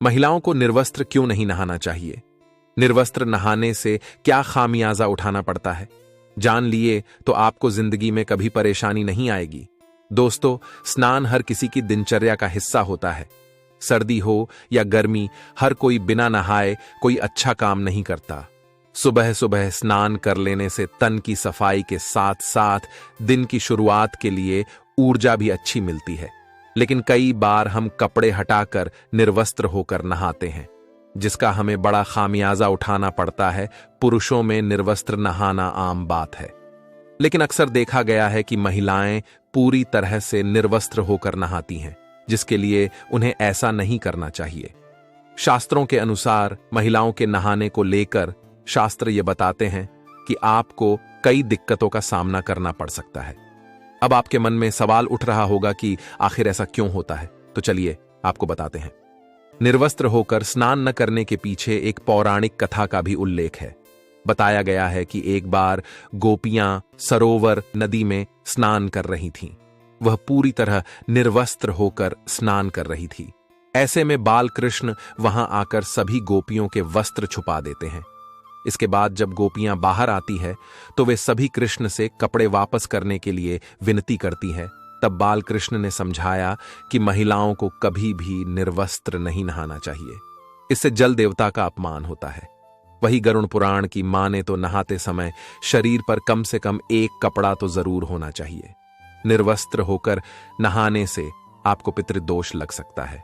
महिलाओं को निर्वस्त्र क्यों नहीं नहाना चाहिए? निर्वस्त्र नहाने से क्या खामियाजा उठाना पड़ता है? जान लिए तो आपको जिंदगी में कभी परेशानी नहीं आएगी। दोस्तों, स्नान हर किसी की दिनचर्या का हिस्सा होता है। सर्दी हो या गर्मी, हर कोई बिना नहाए कोई अच्छा काम नहीं करता। सुबह सुबह स्नान कर लेने से तन की सफाई के साथ साथ दिन की शुरुआत के लिए ऊर्जा भी अच्छी मिलती है। लेकिन कई बार हम कपड़े हटाकर निर्वस्त्र होकर नहाते हैं, जिसका हमें बड़ा खामियाजा उठाना पड़ता है। पुरुषों में निर्वस्त्र नहाना आम बात है, लेकिन अक्सर देखा गया है कि महिलाएं पूरी तरह से निर्वस्त्र होकर नहाती हैं, जिसके लिए उन्हें ऐसा नहीं करना चाहिए। शास्त्रों के अनुसार महिलाओं के नहाने को लेकर शास्त्र ये बताते हैं कि आपको कई दिक्कतों का सामना करना पड़ सकता है। अब आपके मन में सवाल उठ रहा होगा कि आखिर ऐसा क्यों होता है, तो चलिए आपको बताते हैं। निर्वस्त्र होकर स्नान न करने के पीछे एक पौराणिक कथा का भी उल्लेख है। बताया गया है कि एक बार गोपियां सरोवर नदी में स्नान कर रही थीं। वह पूरी तरह निर्वस्त्र होकर स्नान कर रही थी। ऐसे में बाल कृष्ण वहां आकर सभी गोपियों के वस्त्र छुपा देते हैं। इसके बाद जब गोपियां बाहर आती है तो वे सभी कृष्ण से कपड़े वापस करने के लिए विनती करती है। तब बाल कृष्ण ने समझाया कि महिलाओं को कभी भी निर्वस्त्र नहीं नहाना चाहिए, इससे जल देवता का अपमान होता है। वही गरुड़ पुराण की माने तो नहाते समय शरीर पर कम से कम एक कपड़ा तो जरूर होना चाहिए। निर्वस्त्र होकर नहाने से आपको पितृदोष लग सकता है।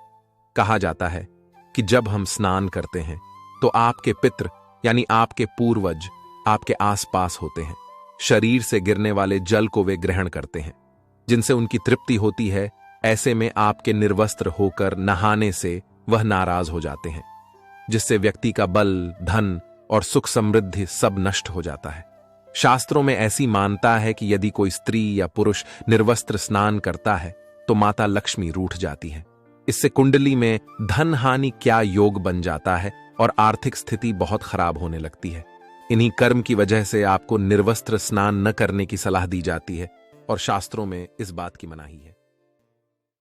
कहा जाता है कि जब हम स्नान करते हैं तो आपके पितृ यानी आपके पूर्वज आपके आसपास होते हैं। शरीर से गिरने वाले जल को वे ग्रहण करते हैं, जिनसे उनकी तृप्ति होती है। ऐसे में आपके निर्वस्त्र होकर नहाने से वह नाराज हो जाते हैं, जिससे व्यक्ति का बल, धन और सुख समृद्धि सब नष्ट हो जाता है। शास्त्रों में ऐसी मान्यता है कि यदि कोई स्त्री या पुरुष निर्वस्त्र स्नान करता है तो माता लक्ष्मी रूठ जाती है। इससे कुंडली में धन हानि क्या योग बन जाता है और आर्थिक स्थिति बहुत खराब होने लगती है। इन्हीं कर्म की वजह से आपको निर्वस्त्र स्नान न करने की सलाह दी जाती है और शास्त्रों में इस बात की मनाही है।